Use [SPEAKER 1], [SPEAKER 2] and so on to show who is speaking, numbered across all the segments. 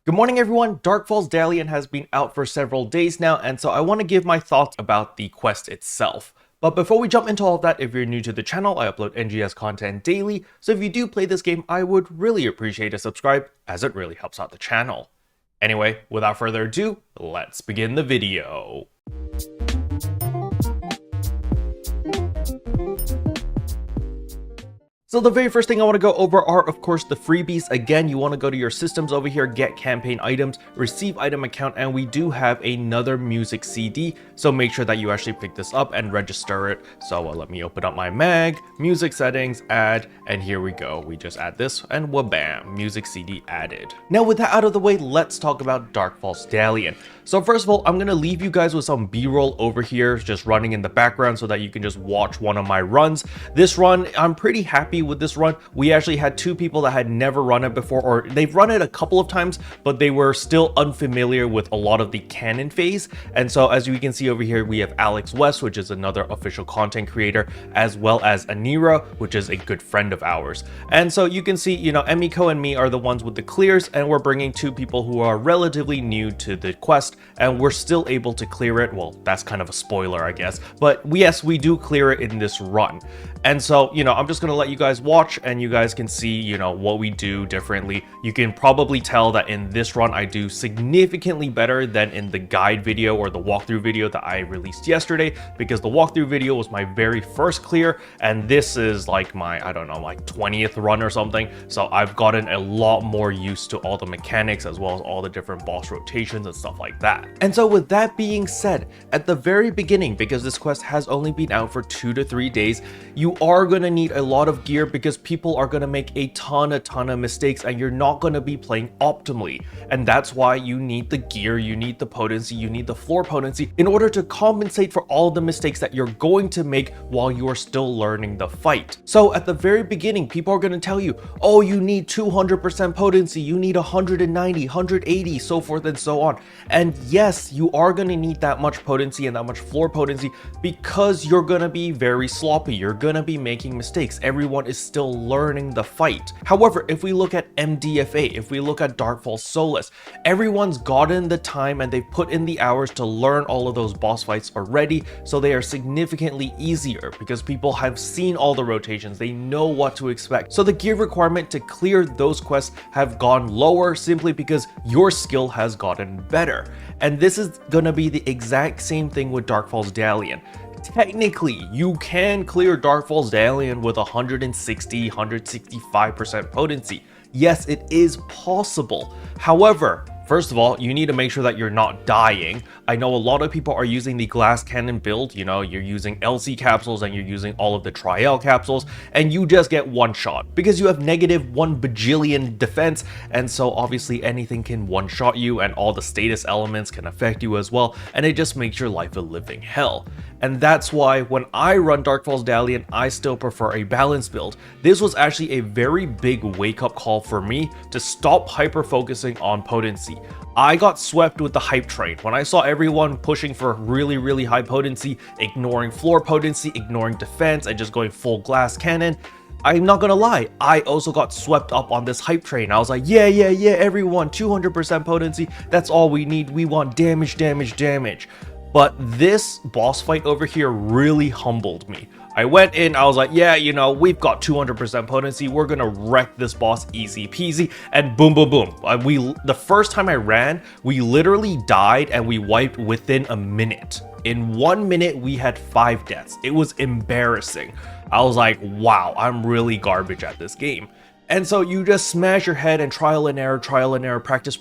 [SPEAKER 1] Good morning everyone, Falz Dalion has been out for several days now, and so I want to give my thoughts about the quest itself. But before we jump into all of that, if you're new to the channel, I upload NGS content daily, so if you do play this game, I would really appreciate a subscribe, as it really helps out the channel. Anyway, without further ado, let's begin the video. So the very first thing I want to go over are, of course, the freebies. Again, you want to go to your systems over here, get campaign items, receive item account, and we do have another music CD. So make sure that you actually pick this up and register it. So let me open up my mag, music settings, add, and here we go. We just add this and wha-bam, music CD added. Now with that out of the way, let's talk about Falz Dalion. So first of all, I'm going to leave you guys with some B-roll over here, just running in the background so that you can just watch one of my runs. This run, I'm pretty happy with this run. We actually had two people that had never run it before, or they've run it a couple of times, but they were still unfamiliar with a lot of the canon phase. And so as you can see over here, we have Alex West, which is another official content creator, as well as Anira, which is a good friend of ours. And so you can see, you know, Emiko and me are the ones with the clears, and we're bringing two people who are relatively new to the quest, and we're still able to clear it. Well, that's kind of a spoiler, I guess, but yes, we do clear it in this run. And so, you know, I'm just going to let you guys watch and you guys can see, you know, what we do differently. You can probably tell that in this run, I do significantly better than in the guide video or the walkthrough video that I released yesterday, because the walkthrough video was my very first clear, and this is like my, I don't know, like 20th run or something. So I've gotten a lot more used to all the mechanics as well as all the different boss rotations and stuff like that. And so with that being said, at the very beginning, because this quest has only been out for 2 to 3 days, you are going to need a lot of gear because people are going to make a ton of mistakes and you're not going to be playing optimally. And that's why you need the gear, you need the potency, you need the floor potency in order to compensate for all the mistakes that you're going to make while you are still learning the fight. So at the very beginning, people are going to tell you, oh, you need 200% potency, you need 190, 180, so forth and so on. And yes, you are going to need that much potency and that much floor potency because you're going to be very sloppy. You're going to be making mistakes. Everyone is still learning the fight. However, if we look at MDFA, if we look at Falz Solus, everyone's gotten the time and they've put in the hours to learn all of those boss fights already, so they are significantly easier because people have seen all the rotations, they know what to expect. So the gear requirement to clear those quests have gone lower simply because your skill has gotten better. And this is gonna be the exact same thing with Falz Dalion. Technically, you can clear Falz Dalion with 160, 165% potency. Yes, it is possible. However, first of all, you need to make sure that you're not dying. I know a lot of people are using the glass cannon build, you know, you're using LC capsules and you're using all of the Trial capsules, and you just get one shot because you have -1 bajillion defense, and so obviously anything can one shot you and all the status elements can affect you as well, and it just makes your life a living hell. And that's why when I run Falz Dalion, I still prefer a balanced build. This was actually a very big wake-up call for me to stop hyper-focusing on potency. I got swept with the hype train. When I saw everyone pushing for really high potency, ignoring floor potency, ignoring defense, and just going full glass cannon, I'm not gonna lie, I also got swept up on this hype train. I was like, yeah, everyone, 200% potency, that's all we need. We want damage. But this boss fight over here really humbled me. I went in, I was like, yeah, you know, we've got 200% potency, we're gonna wreck this boss easy peasy, and boom. The first time I ran, we literally died and we wiped within a minute. In 1 minute, we had 5 deaths. It was embarrassing. I was like, wow, I'm really garbage at this game. And so you just smash your head and trial and error, practice,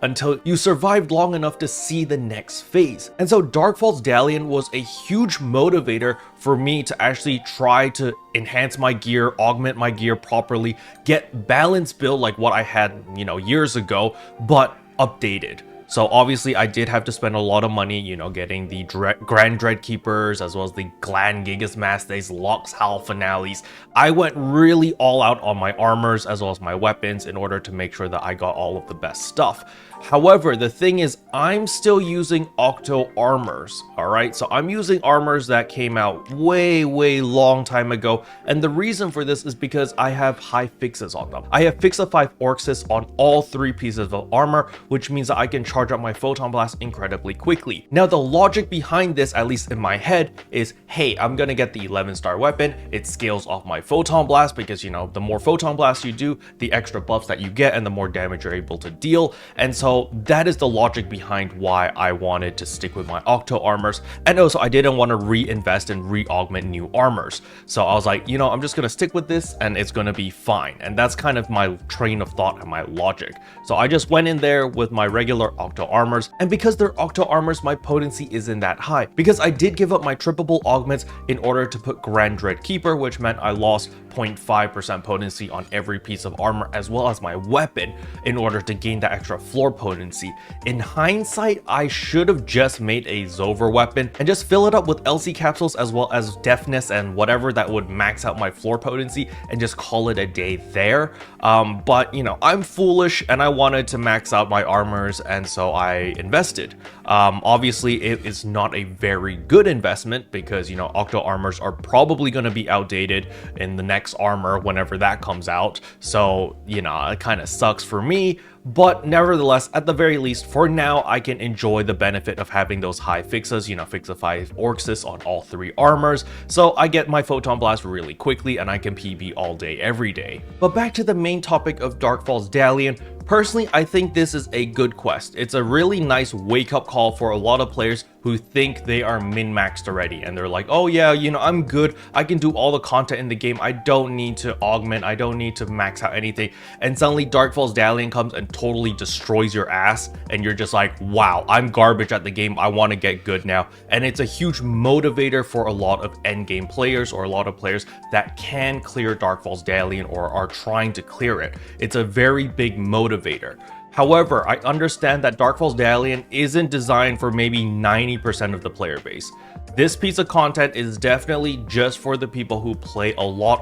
[SPEAKER 1] until you survived long enough to see the next phase. And so Falz Dalion was a huge motivator for me to actually try to enhance my gear, augment my gear properly, get balanced build like what I had, you know, years ago, but updated. So obviously I did have to spend a lot of money, you know, getting the Grand Dread Keepers, as well as the Glan Gigas Mastes, Lux Hal Finales. I went really all out on my armors as well as my weapons in order to make sure that I got all of the best stuff. However, the thing is, I'm still using Octo armors, alright? So I'm using armors that came out way long time ago, and the reason for this is because I have high fixes on them. I have fix of 5 Orcsys on all 3 pieces of armor, which means that I can charge up my Photon Blast incredibly quickly. Now, the logic behind this, at least in my head, is, hey, I'm gonna get the 11-star weapon, it scales off my Photon Blast because, you know, the more Photon Blasts you do, the extra buffs that you get and the more damage you're able to deal, and so that is the logic behind why I wanted to stick with my Octo armors. And also, I didn't want to reinvest and re-augment new armors. So I was like, you know, I'm just going to stick with this and it's going to be fine. And that's kind of my train of thought and my logic. So I just went in there with my regular Octo armors. And because they're Octo armors, my potency isn't that high. Because I did give up my trippable augments in order to put Grand Dread Keeper, which meant I lost 0.5% potency on every piece of armor as well as my weapon in order to gain that extra floor potency. In hindsight, I should have just made a Zover weapon and just fill it up with LC capsules as well as deafness and whatever that would max out my floor potency and just call it a day there. But you know, I'm foolish and I wanted to max out my armors, and so I invested. Obviously it is not a very good investment because, you know, Octo armors are probably going to be outdated in the next armor whenever that comes out. So, you know, it kind of sucks for me. But nevertheless, at the very least, for now, I can enjoy the benefit of having those high fixes, you know, fix of 5 Orcsys on all 3 armors. So I get my Photon Blast really quickly and I can PB all day, every day. But back to the main topic of Falz Dalion. Personally, I think this is a good quest. It's a really nice wake-up call for a lot of players who think they are min-maxed already, and they're like, oh yeah, you know, I'm good, I can do all the content in the game, I don't need to augment, I don't need to max out anything, and suddenly Falz Dalion comes and totally destroys your ass, and you're just like, wow, I'm garbage at the game, I want to get good now. And it's a huge motivator for a lot of endgame players, or a lot of players that can clear Falz Dalion or are trying to clear it. It's a very big motivator. However, I understand that Falz Dalion isn't designed for maybe 90% of the player base. This piece of content is definitely just for the people who play a lot,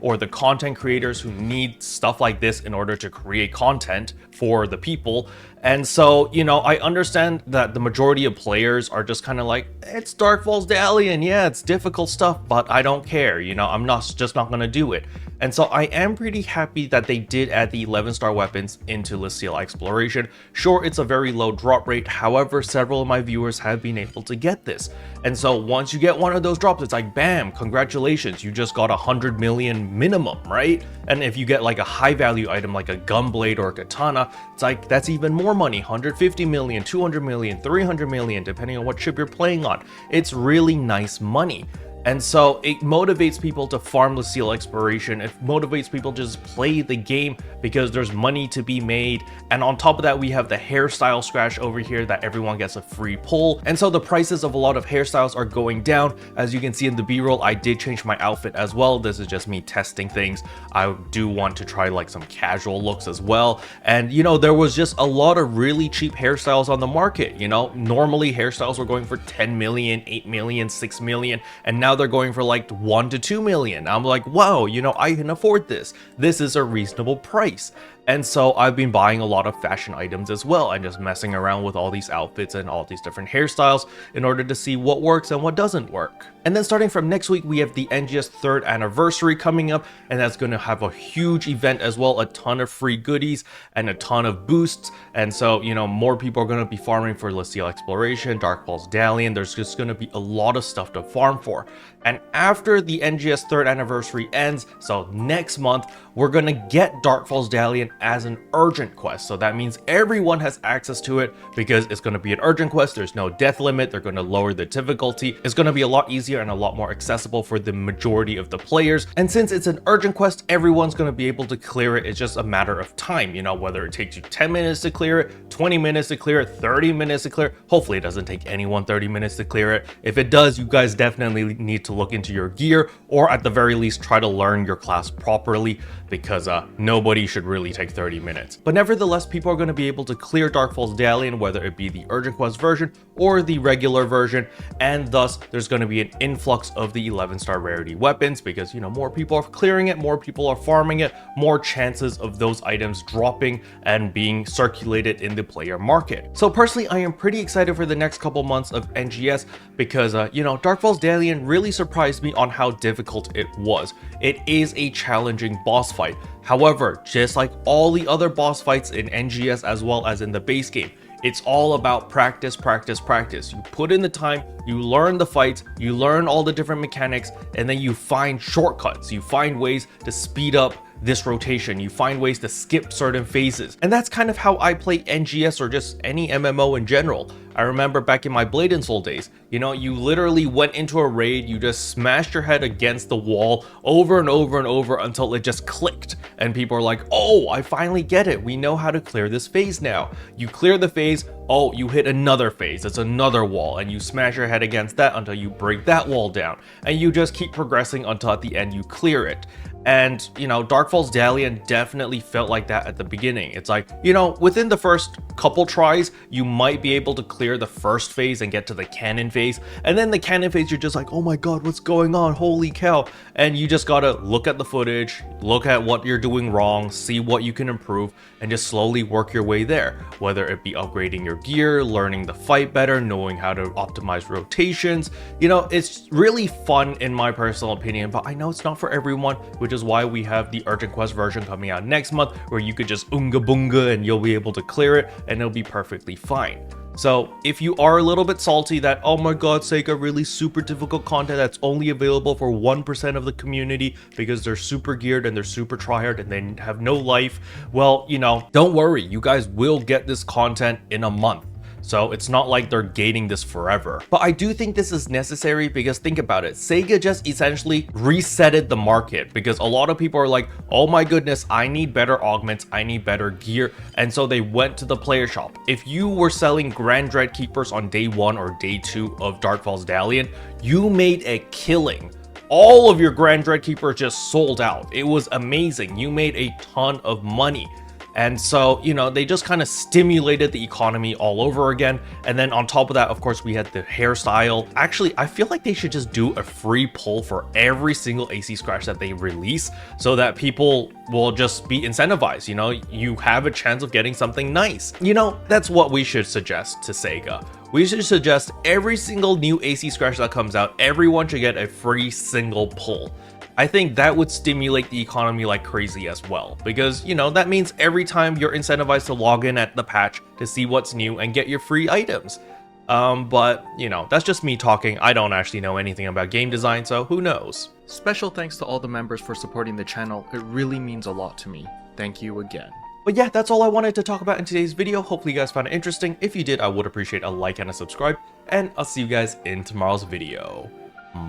[SPEAKER 1] or the content creators who need stuff like this in order to create content for the people. And so, you know, I understand that the majority of players are just kind of like, it's Falz Dalion, yeah, it's difficult stuff, but I don't care, you know, I'm just not gonna do it. And so I am pretty happy that they did add the 11-star weapons into Lucille Exploration. Sure, it's a very low drop rate, however, several of my viewers have been able to get this. And so once you get one of those drops, it's like, bam, congratulations, you just got 100 million minimum, right? And if you get like a high value item like a gunblade or a katana, it's like, that's even more money, 150 million, 200 million, 300 million, depending on what chip you're playing on. It's really nice money. And so it motivates people to farm Lucille Exploration, it motivates people to just play the game because there's money to be made. And on top of that, we have the hairstyle scratch over here that everyone gets a free pull. And so the prices of a lot of hairstyles are going down. As you can see in the B-roll, I did change my outfit as well. This is just me testing things. I do want to try like some casual looks as well. And you know, there was just a lot of really cheap hairstyles on the market. You know, normally hairstyles were going for 10 million, 8 million, 6 million, and now they're going for like 1 to 2 million. I'm like, wow, you know, I can afford this. This is a reasonable price. And so I've been buying a lot of fashion items as well and just messing around with all these outfits and all these different hairstyles in order to see what works and what doesn't work. And then starting from next week, we have the NGS 3rd anniversary coming up, and that's going to have a huge event as well, a ton of free goodies and a ton of boosts. And so, you know, more people are going to be farming for Lucille Exploration, Falz Dalion. There's just going to be a lot of stuff to farm for. And after the NGS 3rd anniversary ends, so next month, we're going to get Falz Dalion as an urgent quest. So that means everyone has access to it because it's going to be an urgent quest. There's no death limit. They're going to lower the difficulty. It's going to be a lot easier and a lot more accessible for the majority of the players. And since it's an urgent quest, everyone's going to be able to clear it. It's just a matter of time, you know, whether it takes you 10 minutes to clear it, 20 minutes to clear it, 30 minutes to clear it. Hopefully it doesn't take anyone 30 minutes to clear it. If it does, you guys definitely need to look into your gear, or at the very least try to learn your class properly, because nobody should really take take 30 minutes. But nevertheless, people are going to be able to clear Falz Dalion, whether it be the Urgent Quest version or the regular version, and thus there's going to be an influx of the 11-star rarity weapons because, you know, more people are clearing it, more people are farming it, more chances of those items dropping and being circulated in the player market. So personally, I am pretty excited for the next couple months of NGS because, you know, Falz Dalion really surprised me on how difficult it was. It is a challenging boss fight. However, just like all the other boss fights in NGS as well as in the base game, it's all about practice, practice, practice. You put in the time, you learn the fights, you learn all the different mechanics, and then you find shortcuts. You find ways to speed up this rotation, you find ways to skip certain phases. And that's kind of how I play NGS or just any MMO in general. I remember back in my Blade and Soul days, you know, you literally went into a raid, you just smashed your head against the wall over and over and over until it just clicked. And people are like, oh, I finally get it. We know how to clear this phase now. You clear the phase, oh, you hit another phase, it's another wall, and you smash your head against that until you break that wall down. And you just keep progressing until at the end you clear it. And, you know, Falz Dalion definitely felt like that at the beginning. It's like, you know, within the first couple tries, you might be able to clear the first phase and get to the cannon phase. And then the cannon phase, you're just like, oh my god, what's going on? Holy cow. And you just gotta look at the footage, look at what you're doing wrong, see what you can improve, and just slowly work your way there. Whether it be upgrading your gear, learning the fight better, knowing how to optimize rotations. You know, it's really fun in my personal opinion, but I know it's not for everyone, which is why we have the Urgent Quest version coming out next month, where you could just unga bunga and you'll be able to clear it and it'll be perfectly fine. So if you are a little bit salty that, oh my god, Sega, really super difficult content that's only available for 1% of the community because they're super geared and they're super tryhard and they have no life, well, you know, don't worry, you guys will get this content in a month. So it's not like they're gating this forever. But I do think this is necessary because think about it, Sega just essentially resetted the market because a lot of people are like, oh my goodness, I need better augments, I need better gear. And so they went to the player shop. If you were selling Grand Dread Keepers on day 1 or day 2 of Falz Dalion, you made a killing. All of your Grand Dread Keepers just sold out. It was amazing. You made a ton of money. And so, you know, they just kind of stimulated the economy all over again. And then on top of that, of course, we had the hairstyle. Actually, I feel like they should just do a free pull for every single AC scratch that they release so that people will just be incentivized. You know, you have a chance of getting something nice. You know, that's what we should suggest to Sega. We should suggest every single new AC scratch that comes out, everyone should get a free single pull. I think that would stimulate the economy like crazy as well, because, you know, that means every time you're incentivized to log in at the patch to see what's new and get your free items. But, you know, that's just me talking. I don't actually know anything about game design, so who knows? Special thanks to all the members for supporting the channel. It really means a lot to me. Thank you again. But yeah, that's all I wanted to talk about in today's video. Hopefully you guys found it interesting. If you did, I would appreciate a like and a subscribe, and I'll see you guys in tomorrow's video.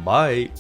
[SPEAKER 1] Bye!